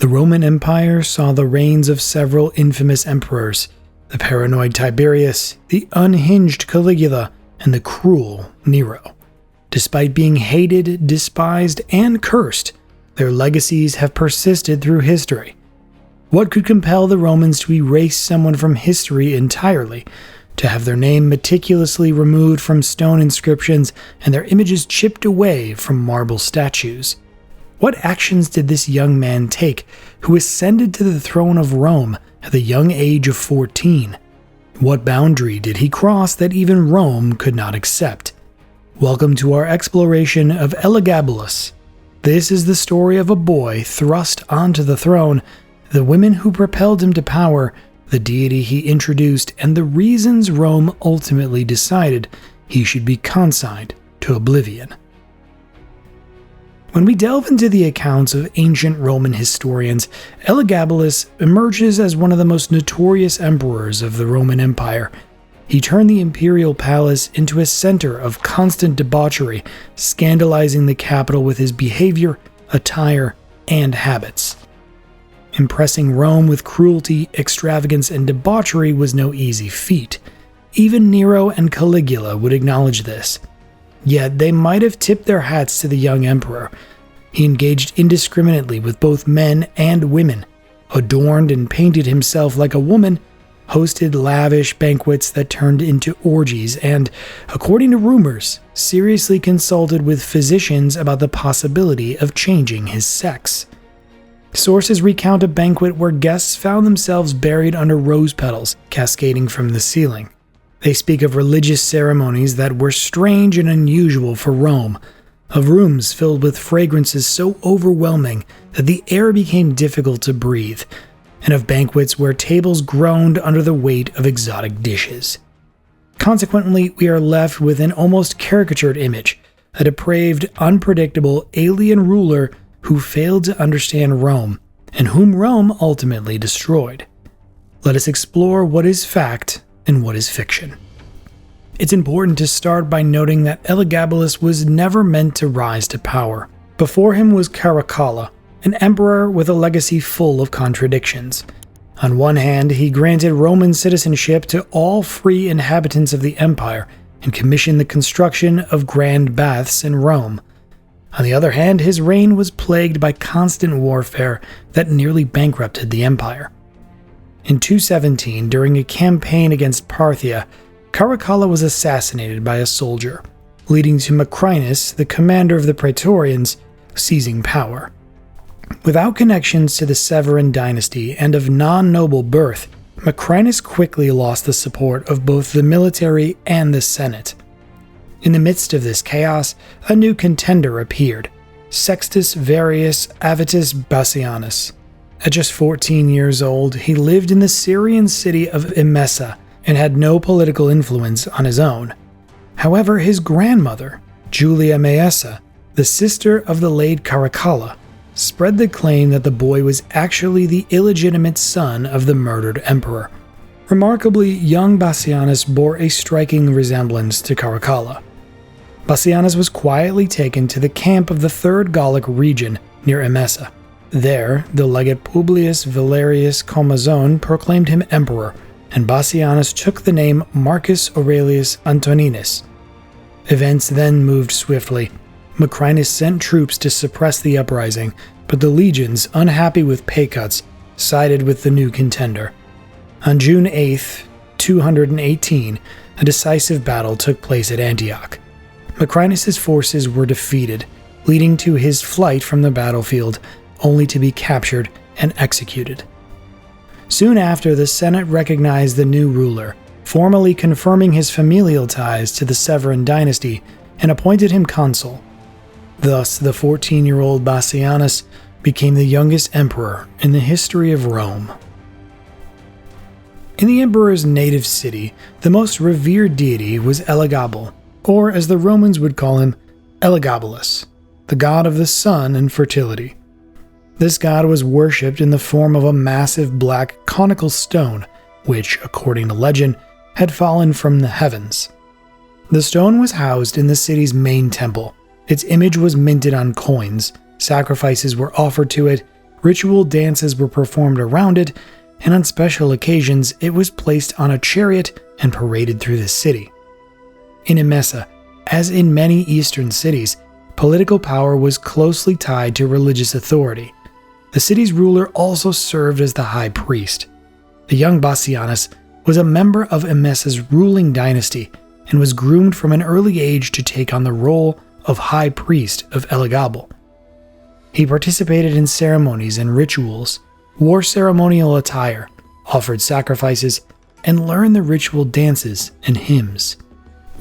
The Roman Empire saw the reigns of several infamous emperors: the paranoid Tiberius, the unhinged Caligula, and the cruel Nero. Despite being hated, despised, and cursed, their legacies have persisted through history. What could compel the Romans to erase someone from history entirely, to have their name meticulously removed from stone inscriptions and their images chipped away from marble statues? What actions did this young man take, who ascended to the throne of Rome at the young age of 14? What boundary did he cross that even Rome could not accept? Welcome to our exploration of Elagabalus. This is the story of a boy thrust onto the throne, the women who propelled him to power, the deity he introduced, and the reasons Rome ultimately decided he should be consigned to oblivion. When we delve into the accounts of ancient Roman historians, Elagabalus emerges as one of the most notorious emperors of the Roman Empire. He turned the imperial palace into a center of constant debauchery, scandalizing the capital with his behavior, attire, and habits. Impressing Rome with cruelty, extravagance, and debauchery was no easy feat. Even Nero and Caligula would acknowledge this. Yet they might have tipped their hats to the young emperor. He engaged indiscriminately with both men and women, adorned and painted himself like a woman, hosted lavish banquets that turned into orgies, and, according to rumors, seriously consulted with physicians about the possibility of changing his sex. Sources recount a banquet where guests found themselves buried under rose petals cascading from the ceiling. They speak of religious ceremonies that were strange and unusual for Rome, of rooms filled with fragrances so overwhelming that the air became difficult to breathe, and of banquets where tables groaned under the weight of exotic dishes. Consequently, we are left with an almost caricatured image, a depraved, unpredictable alien ruler who failed to understand Rome, and whom Rome ultimately destroyed. Let us explore what is fact and what is fiction. It's important to start by noting that Elagabalus was never meant to rise to power. Before him was Caracalla, an emperor with a legacy full of contradictions. On one hand, he granted Roman citizenship to all free inhabitants of the empire and commissioned the construction of grand baths in Rome. On the other hand, his reign was plagued by constant warfare that nearly bankrupted the empire. In 217, during a campaign against Parthia, Caracalla was assassinated by a soldier, leading to Macrinus, the commander of the Praetorians, seizing power. Without connections to the Syrian dynasty and of non-noble birth, Macrinus quickly lost the support of both the military and the Senate. In the midst of this chaos, a new contender appeared, Sextus Varius Avitus Bassianus. At just 14 years old, he lived in the Syrian city of Emesa and had no political influence on his own. However, his grandmother, Julia Maessa, the sister of the late Caracalla, spread the claim that the boy was actually the illegitimate son of the murdered emperor. Remarkably, young Bassianus bore a striking resemblance to Caracalla. Bassianus was quietly taken to the camp of the Third Gallic region near Emesa. There, the legate Publius Valerius Comazone proclaimed him emperor, and Bassianus took the name Marcus Aurelius Antoninus. Events then moved swiftly. Macrinus sent troops to suppress the uprising, but the legions, unhappy with pay cuts, sided with the new contender. On June 8, 218, a decisive battle took place at Antioch. Macrinus' forces were defeated, leading to his flight from the battlefield, only to be captured and executed. Soon after, the Senate recognized the new ruler, formally confirming his familial ties to the Syrian dynasty, and appointed him consul. Thus, the 14-year-old Bassianus became the youngest emperor in the history of Rome. In the emperor's native city, the most revered deity was Elagabal, or as the Romans would call him, Elagabalus, the god of the sun and fertility. This god was worshipped in the form of a massive black conical stone, which, according to legend, had fallen from the heavens. The stone was housed in the city's main temple. Its image was minted on coins, sacrifices were offered to it, ritual dances were performed around it, and on special occasions it was placed on a chariot and paraded through the city. In Emesa, as in many eastern cities, political power was closely tied to religious authority. The city's ruler also served as the high priest. The young Bassianus was a member of Emesa's ruling dynasty and was groomed from an early age to take on the role of high priest of Elagabal. He participated in ceremonies and rituals, wore ceremonial attire, offered sacrifices, and learned the ritual dances and hymns.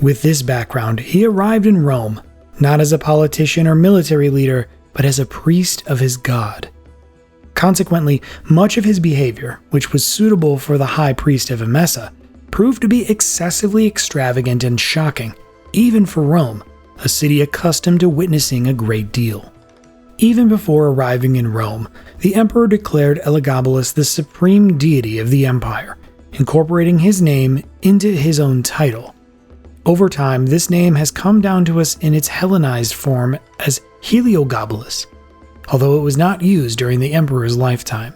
With this background, he arrived in Rome, not as a politician or military leader, but as a priest of his god. Consequently, much of his behavior, which was suitable for the high priest of Emesa, proved to be excessively extravagant and shocking, even for Rome, a city accustomed to witnessing a great deal. Even before arriving in Rome, the emperor declared Elagabalus the supreme deity of the empire, incorporating his name into his own title. Over time, this name has come down to us in its Hellenized form as Elagabalus, although it was not used during the emperor's lifetime.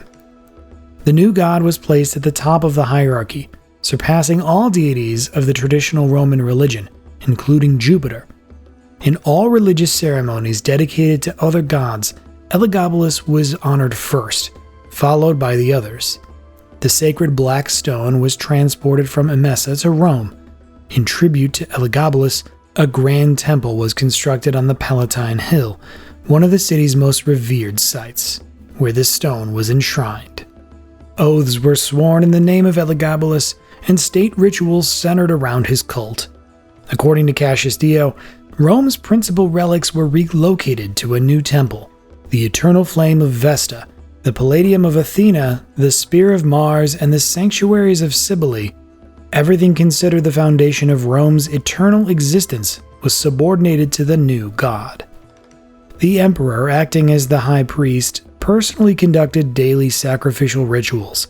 The new god was placed at the top of the hierarchy, surpassing all deities of the traditional Roman religion, including Jupiter. In all religious ceremonies dedicated to other gods, Elagabalus was honored first, followed by the others. The sacred black stone was transported from Emesa to Rome. In tribute to Elagabalus, a grand temple was constructed on the Palatine Hill, one of the city's most revered sites, where this stone was enshrined. Oaths were sworn in the name of Elagabalus, and state rituals centered around his cult. According to Cassius Dio, Rome's principal relics were relocated to a new temple, the Eternal Flame of Vesta, the Palladium of Athena, the Spear of Mars, and the sanctuaries of Cybele. Everything considered the foundation of Rome's eternal existence was subordinated to the new god. The emperor, acting as the high priest, personally conducted daily sacrificial rituals.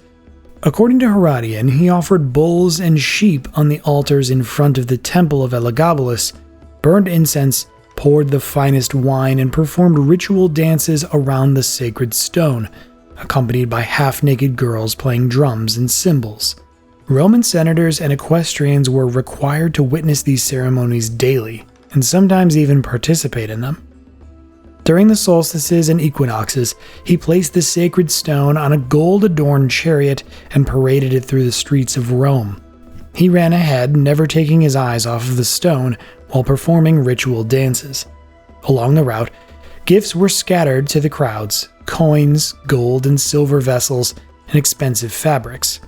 According to Herodian, he offered bulls and sheep on the altars in front of the temple of Elagabalus, burned incense, poured the finest wine, and performed ritual dances around the sacred stone, accompanied by half-naked girls playing drums and cymbals. Roman senators and equestrians were required to witness these ceremonies daily, and sometimes even participate in them. During the solstices and equinoxes, he placed the sacred stone on a gold-adorned chariot and paraded it through the streets of Rome. He ran ahead, never taking his eyes off of the stone while performing ritual dances. Along the route, gifts were scattered to the crowds: coins, gold and silver vessels, and expensive fabrics.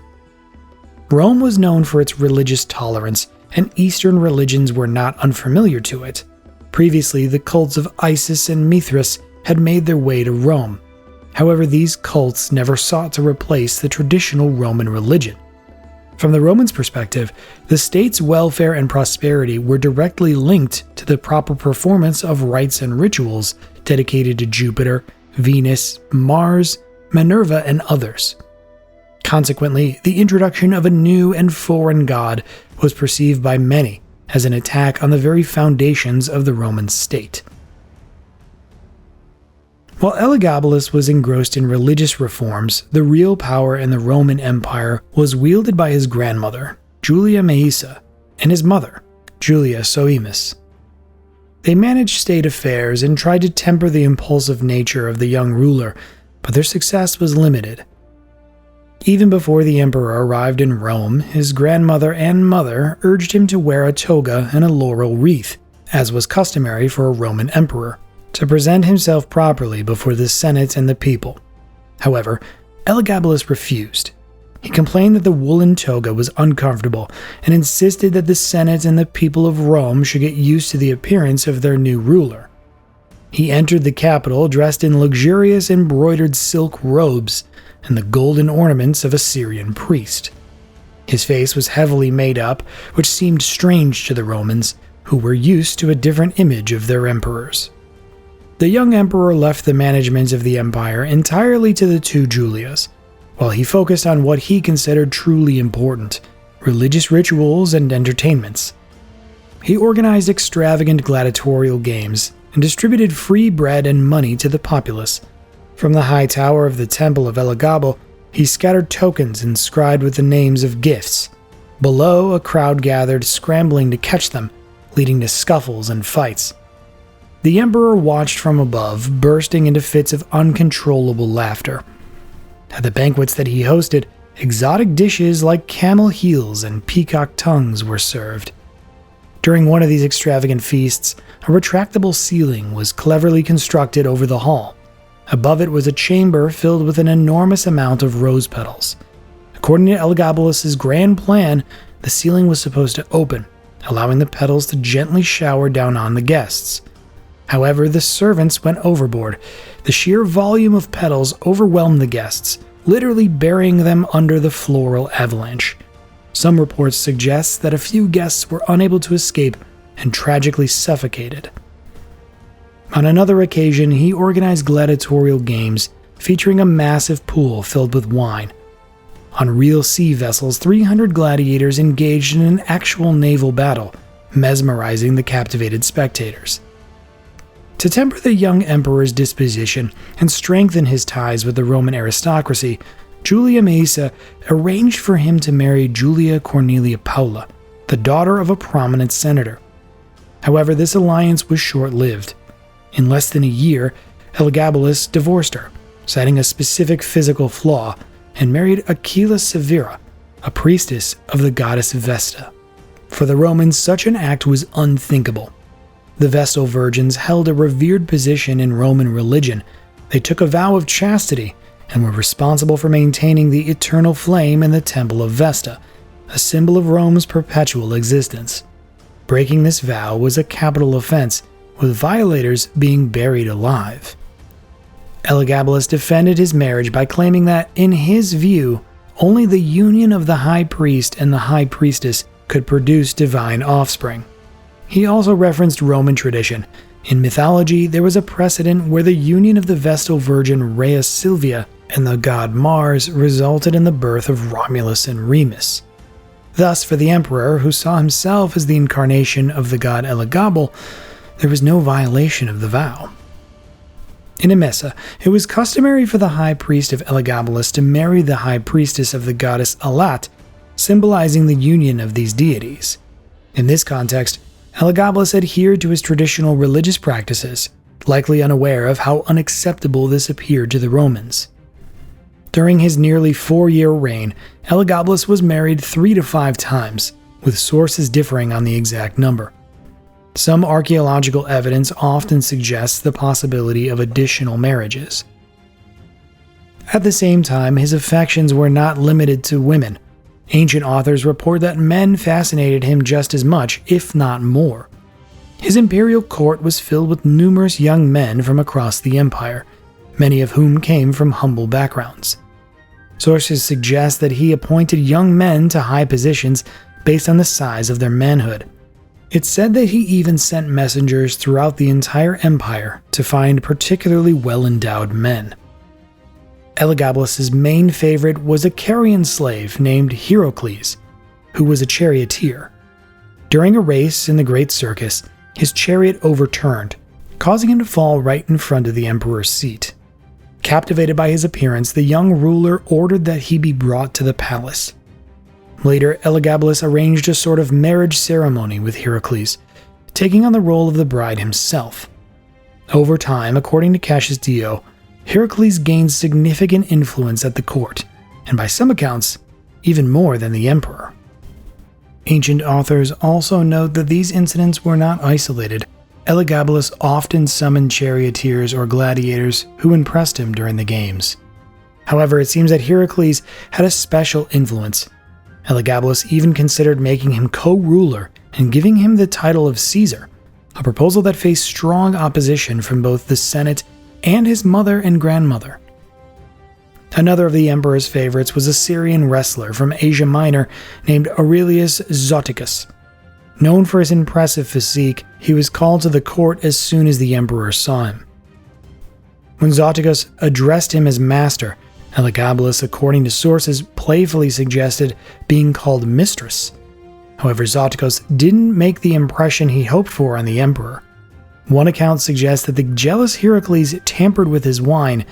Rome was known for its religious tolerance, and Eastern religions were not unfamiliar to it. Previously, the cults of Isis and Mithras had made their way to Rome. However, these cults never sought to replace the traditional Roman religion. From the Romans' perspective, the state's welfare and prosperity were directly linked to the proper performance of rites and rituals dedicated to Jupiter, Venus, Mars, Minerva, and others. Consequently, the introduction of a new and foreign god was perceived by many as an attack on the very foundations of the Roman state. While Elagabalus was engrossed in religious reforms, the real power in the Roman Empire was wielded by his grandmother, Julia Maesa, and his mother, Julia Soemis. They managed state affairs and tried to temper the impulsive nature of the young ruler, but their success was limited. Even before the emperor arrived in Rome, his grandmother and mother urged him to wear a toga and a laurel wreath, as was customary for a Roman emperor, to present himself properly before the Senate and the people. However, Elagabalus refused. He complained that the woolen toga was uncomfortable and insisted that the Senate and the people of Rome should get used to the appearance of their new ruler. He entered the capital dressed in luxurious embroidered silk robes and the golden ornaments of a Syrian priest. His face was heavily made up, which seemed strange to the Romans, who were used to a different image of their emperors. The young emperor left the management of the empire entirely to the two Julias, while he focused on what he considered truly important: religious rituals and entertainments. He organized extravagant gladiatorial games and distributed free bread and money to the populace. From the high tower of the temple of Elagabal, he scattered tokens inscribed with the names of gifts. Below, a crowd gathered, scrambling to catch them, leading to scuffles and fights. The emperor watched from above, bursting into fits of uncontrollable laughter. At the banquets that he hosted, exotic dishes like camel heels and peacock tongues were served. During one of these extravagant feasts, a retractable ceiling was cleverly constructed over the hall. Above it was a chamber filled with an enormous amount of rose petals. According to Elagabalus' grand plan, the ceiling was supposed to open, allowing the petals to gently shower down on the guests. However, the servants went overboard. The sheer volume of petals overwhelmed the guests, literally burying them under the floral avalanche. Some reports suggest that a few guests were unable to escape and tragically suffocated. On another occasion, he organized gladiatorial games featuring a massive pool filled with wine. On real sea vessels, 300 gladiators engaged in an actual naval battle, mesmerizing the captivated spectators. To temper the young emperor's disposition and strengthen his ties with the Roman aristocracy, Julia Maesa arranged for him to marry Julia Cornelia Paula, the daughter of a prominent senator. However, this alliance was short-lived. In less than a year, Elagabalus divorced her, citing a specific physical flaw, and married Aquila Severa, a priestess of the goddess Vesta. For the Romans, such an act was unthinkable. The Vestal virgins held a revered position in Roman religion. They took a vow of chastity and were responsible for maintaining the eternal flame in the Temple of Vesta, a symbol of Rome's perpetual existence. Breaking this vow was a capital offense, with violators being buried alive. Elagabalus defended his marriage by claiming that, in his view, only the union of the high priest and the high priestess could produce divine offspring. He also referenced Roman tradition. In mythology, there was a precedent where the union of the Vestal virgin Rhea Silvia and the god Mars resulted in the birth of Romulus and Remus. Thus, for the emperor, who saw himself as the incarnation of the god Elagabal, there was no violation of the vow. In Emesa, it was customary for the high priest of Elagabalus to marry the high priestess of the goddess Alat, symbolizing the union of these deities. In this context, Elagabalus adhered to his traditional religious practices, likely unaware of how unacceptable this appeared to the Romans. During his nearly 4-year reign, Elagabalus was married 3 to 5 times, with sources differing on the exact number. Some archaeological evidence often suggests the possibility of additional marriages. At the same time, his affections were not limited to women. Ancient authors report that men fascinated him just as much, if not more. His imperial court was filled with numerous young men from across the empire, many of whom came from humble backgrounds. Sources suggest that he appointed young men to high positions based on the size of their manhood. It's said that he even sent messengers throughout the entire empire to find particularly well-endowed men. Elagabalus' main favorite was a Carian slave named Heracles, who was a charioteer. During a race in the Great Circus, his chariot overturned, causing him to fall right in front of the emperor's seat. Captivated by his appearance, the young ruler ordered that he be brought to the palace. Later, Elagabalus arranged a sort of marriage ceremony with Heracles, taking on the role of the bride himself. Over time, according to Cassius Dio, Heracles gained significant influence at the court, and by some accounts, even more than the emperor. Ancient authors also note that these incidents were not isolated. Elagabalus often summoned charioteers or gladiators who impressed him during the games. However, it seems that Heracles had a special influence. Elagabalus even considered making him co-ruler and giving him the title of Caesar, a proposal that faced strong opposition from both the Senate and his mother and grandmother. Another of the emperor's favorites was a Syrian wrestler from Asia Minor named Aurelius Zoticus. Known for his impressive physique, he was called to the court as soon as the emperor saw him. When Zoticus addressed him as master, Elagabalus, according to sources, playfully suggested being called mistress. However, Zoticus didn't make the impression he hoped for on the emperor. One account suggests that the jealous Heracles tampered with his wine,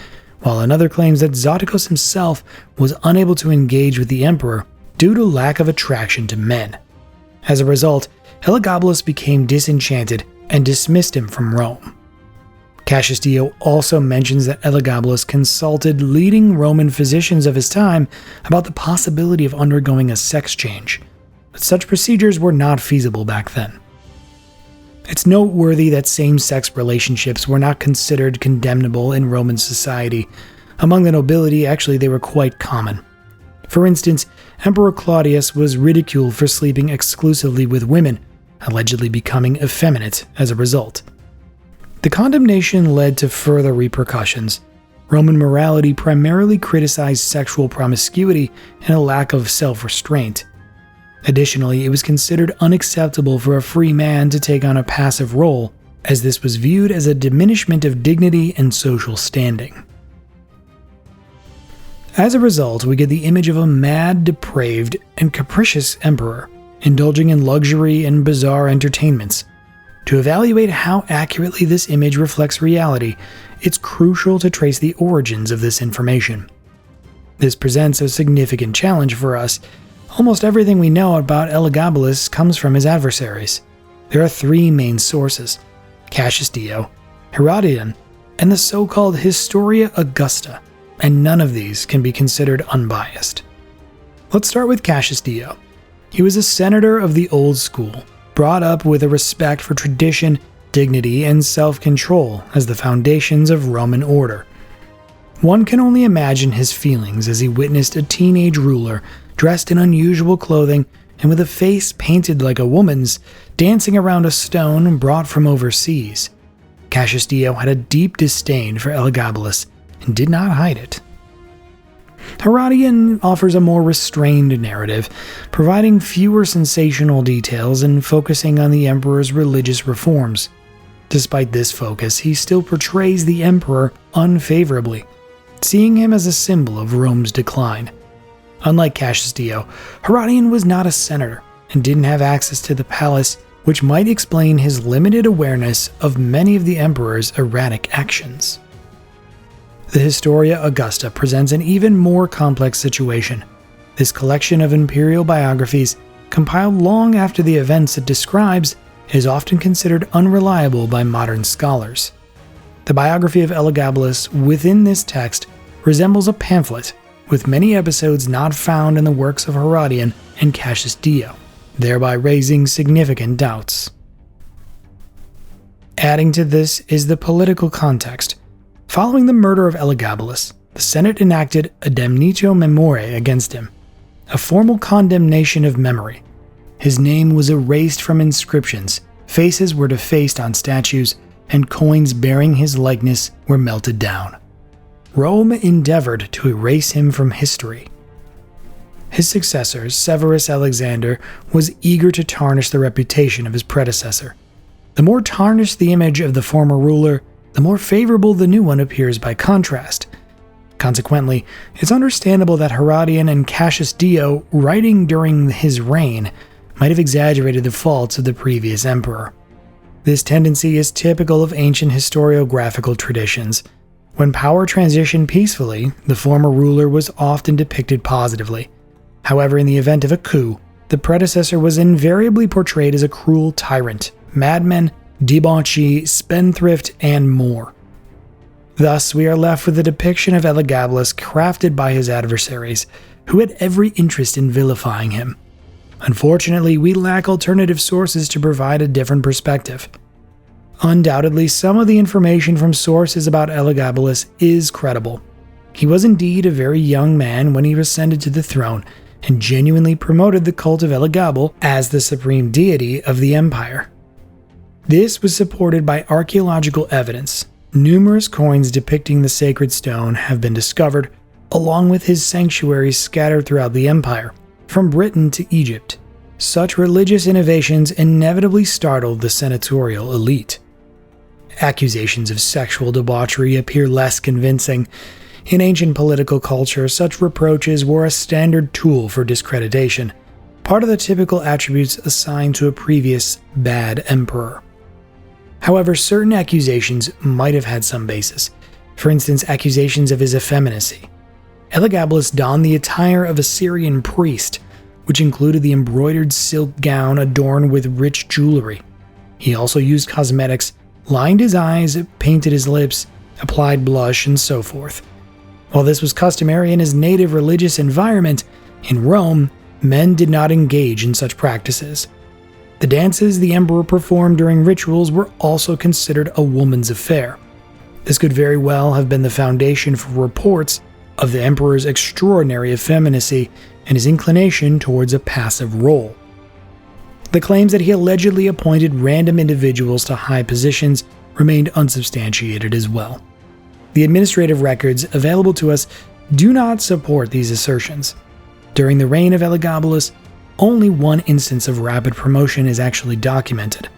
while another claims that Zoticos himself was unable to engage with the emperor due to lack of attraction to men. As a result, Elagabalus became disenchanted and dismissed him from Rome. Cassius Dio also mentions that Elagabalus consulted leading Roman physicians of his time about the possibility of undergoing a sex change, but such procedures were not feasible back then. It's noteworthy that same-sex relationships were not considered condemnable in Roman society. Among the nobility, actually, they were quite common. For instance, Emperor Claudius was ridiculed for sleeping exclusively with women, allegedly becoming effeminate as a result. The condemnation led to further repercussions. Roman morality primarily criticized sexual promiscuity and a lack of self-restraint. Additionally, it was considered unacceptable for a free man to take on a passive role, as this was viewed as a diminishment of dignity and social standing. As a result, we get the image of a mad, depraved, and capricious emperor, indulging in luxury and bizarre entertainments. To evaluate how accurately this image reflects reality, it's crucial to trace the origins of this information. This presents a significant challenge for us. Almost everything we know about Elagabalus comes from his adversaries. There are three main sources: Cassius Dio, Herodian, and the so-called Historia Augusta, and none of these can be considered unbiased. Let's start with Cassius Dio. He was a senator of the old school, brought up with a respect for tradition, dignity, and self-control as the foundations of Roman order. One can only imagine his feelings as he witnessed a teenage ruler dressed in unusual clothing and with a face painted like a woman's, dancing around a stone brought from overseas. Cassius Dio had a deep disdain for Elagabalus and did not hide it. Herodian offers a more restrained narrative, providing fewer sensational details and focusing on the emperor's religious reforms. Despite this focus, he still portrays the emperor unfavorably, seeing him as a symbol of Rome's decline. Unlike Cassius Dio, Herodian was not a senator and didn't have access to the palace, which might explain his limited awareness of many of the emperor's erratic actions. The Historia Augusta presents an even more complex situation. This collection of imperial biographies, compiled long after the events it describes, is often considered unreliable by modern scholars. The biography of Elagabalus within this text resembles a pamphlet, with many episodes not found in the works of Herodian and Cassius Dio, thereby raising significant doubts. Adding to this is the political context. Following the murder of Elagabalus, the Senate enacted a damnatio memoriae against him, a formal condemnation of memory. His name was erased from inscriptions, faces were defaced on statues, and coins bearing his likeness were melted down. Rome endeavored to erase him from history. His successor, Severus Alexander, was eager to tarnish the reputation of his predecessor. The more tarnished the image of the former ruler, the more favorable the new one appears by contrast. Consequently, it's understandable that Herodian and Cassius Dio, writing during his reign, might have exaggerated the faults of the previous emperor. This tendency is typical of ancient historiographical traditions. When power transitioned peacefully, the former ruler was often depicted positively. However, in the event of a coup, the predecessor was invariably portrayed as a cruel tyrant, madman, debauchee, spendthrift, and more. Thus, we are left with a depiction of Elagabalus crafted by his adversaries, who had every interest in vilifying him. Unfortunately, we lack alternative sources to provide a different perspective. Undoubtedly, some of the information from sources about Elagabalus is credible. He was indeed a very young man when he ascended to the throne, and genuinely promoted the cult of Elagabal as the supreme deity of the empire. This was supported by archaeological evidence. Numerous coins depicting the sacred stone have been discovered, along with his sanctuaries scattered throughout the empire, from Britain to Egypt. Such religious innovations inevitably startled the senatorial elite. Accusations of sexual debauchery appear less convincing. In ancient political culture, such reproaches were a standard tool for discreditation, part of the typical attributes assigned to a previous bad emperor. However, certain accusations might have had some basis. For instance, accusations of his effeminacy. Elagabalus donned the attire of a Syrian priest, which included the embroidered silk gown adorned with rich jewelry. He also used cosmetics, lined his eyes, painted his lips, applied blush, and so forth. While this was customary in his native religious environment, in Rome, men did not engage in such practices. The dances the emperor performed during rituals were also considered a woman's affair. This could very well have been the foundation for reports of the emperor's extraordinary effeminacy and his inclination towards a passive role. The claims that he allegedly appointed random individuals to high positions remained unsubstantiated as well. The administrative records available to us do not support these assertions. During the reign of Elagabalus, only one instance of rapid promotion is actually documented.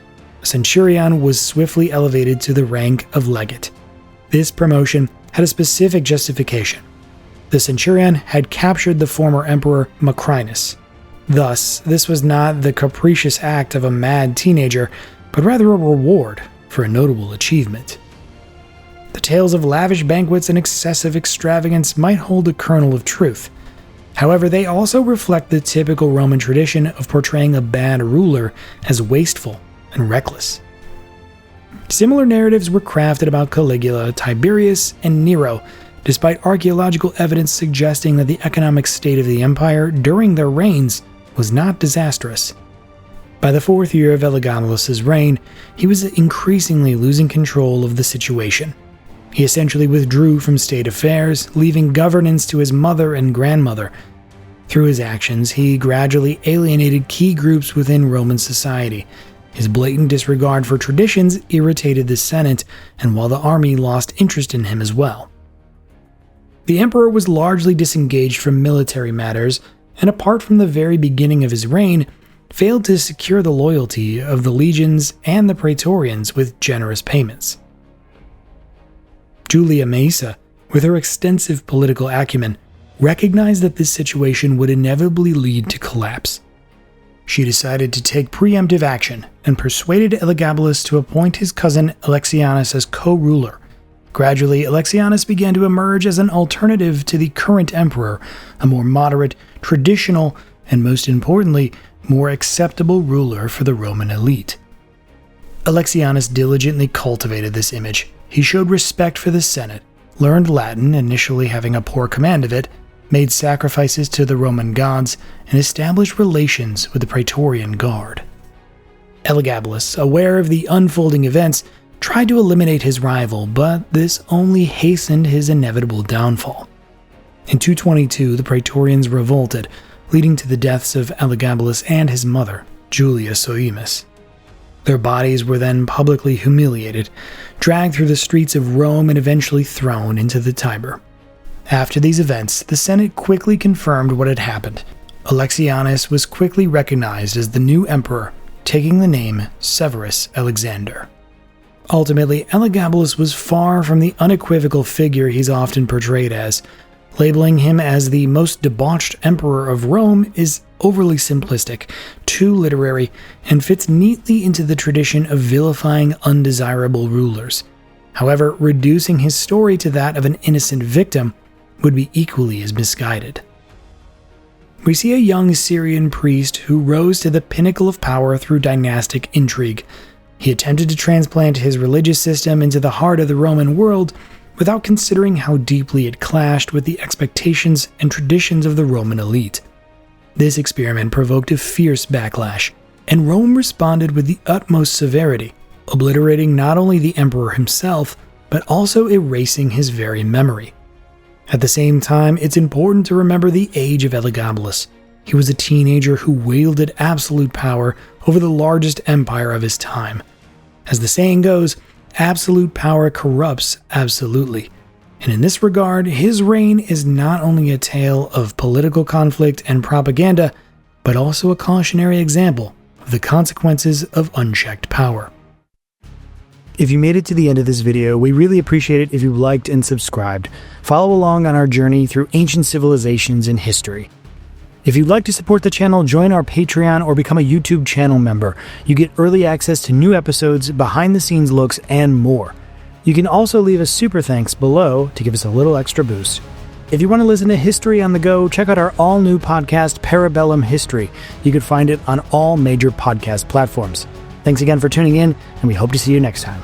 A centurion was swiftly elevated to the rank of legate. This promotion had a specific justification. The centurion had captured the former emperor Macrinus. Thus, this was not the capricious act of a mad teenager, but rather a reward for a notable achievement. The tales of lavish banquets and excessive extravagance might hold a kernel of truth. However, they also reflect the typical Roman tradition of portraying a bad ruler as wasteful and reckless. Similar narratives were crafted about Caligula, Tiberius, and Nero, despite archaeological evidence suggesting that the economic state of the empire during their reigns was not disastrous. By the 4th year of Elagabalus' reign, he was increasingly losing control of the situation. He essentially withdrew from state affairs, leaving governance to his mother and grandmother. Through his actions, he gradually alienated key groups within Roman society. His blatant disregard for traditions irritated the Senate, and while the army lost interest in him as well. The emperor was largely disengaged from military matters, and apart from the very beginning of his reign, failed to secure the loyalty of the legions and the Praetorians with generous payments. Julia Maesa, with her extensive political acumen, recognized that this situation would inevitably lead to collapse. She decided to take preemptive action and persuaded Elagabalus to appoint his cousin Alexianus as co-ruler. Gradually, Alexianus began to emerge as an alternative to the current emperor, a more moderate, traditional, and most importantly, more acceptable ruler for the Roman elite. Alexianus diligently cultivated this image. He showed respect for the Senate, learned Latin, initially having a poor command of it, made sacrifices to the Roman gods, and established relations with the Praetorian Guard. Elagabalus, aware of the unfolding events, tried to eliminate his rival, but this only hastened his inevitable downfall. In 222, the Praetorians revolted, leading to the deaths of Elagabalus and his mother, Julia Soemis. Their bodies were then publicly humiliated, dragged through the streets of Rome, and eventually thrown into the Tiber. After these events, the Senate quickly confirmed what had happened. Alexianus was quickly recognized as the new emperor, taking the name Severus Alexander. Ultimately, Elagabalus was far from the unequivocal figure he's often portrayed as. Labeling him as the most debauched emperor of Rome is overly simplistic, too literary, and fits neatly into the tradition of vilifying undesirable rulers. However, reducing his story to that of an innocent victim would be equally as misguided. We see a young Syrian priest who rose to the pinnacle of power through dynastic intrigue. He attempted to transplant his religious system into the heart of the Roman world without considering how deeply it clashed with the expectations and traditions of the Roman elite. This experiment provoked a fierce backlash, and Rome responded with the utmost severity, obliterating not only the emperor himself, but also erasing his very memory. At the same time, it's important to remember the age of Elagabalus. He was a teenager who wielded absolute power over the largest empire of his time. As the saying goes, absolute power corrupts absolutely. And in this regard, his reign is not only a tale of political conflict and propaganda, but also a cautionary example of the consequences of unchecked power. If you made it to the end of this video, we really appreciate it if you liked and subscribed. Follow along on our journey through ancient civilizations and history. If you'd like to support the channel, join our Patreon or become a YouTube channel member. You get early access to new episodes, behind-the-scenes looks, and more. You can also leave a super thanks below to give us a little extra boost. If you want to listen to history on the go, check out our all-new podcast, Parabellum History. You can find it on all major podcast platforms. Thanks again for tuning in, and we hope to see you next time.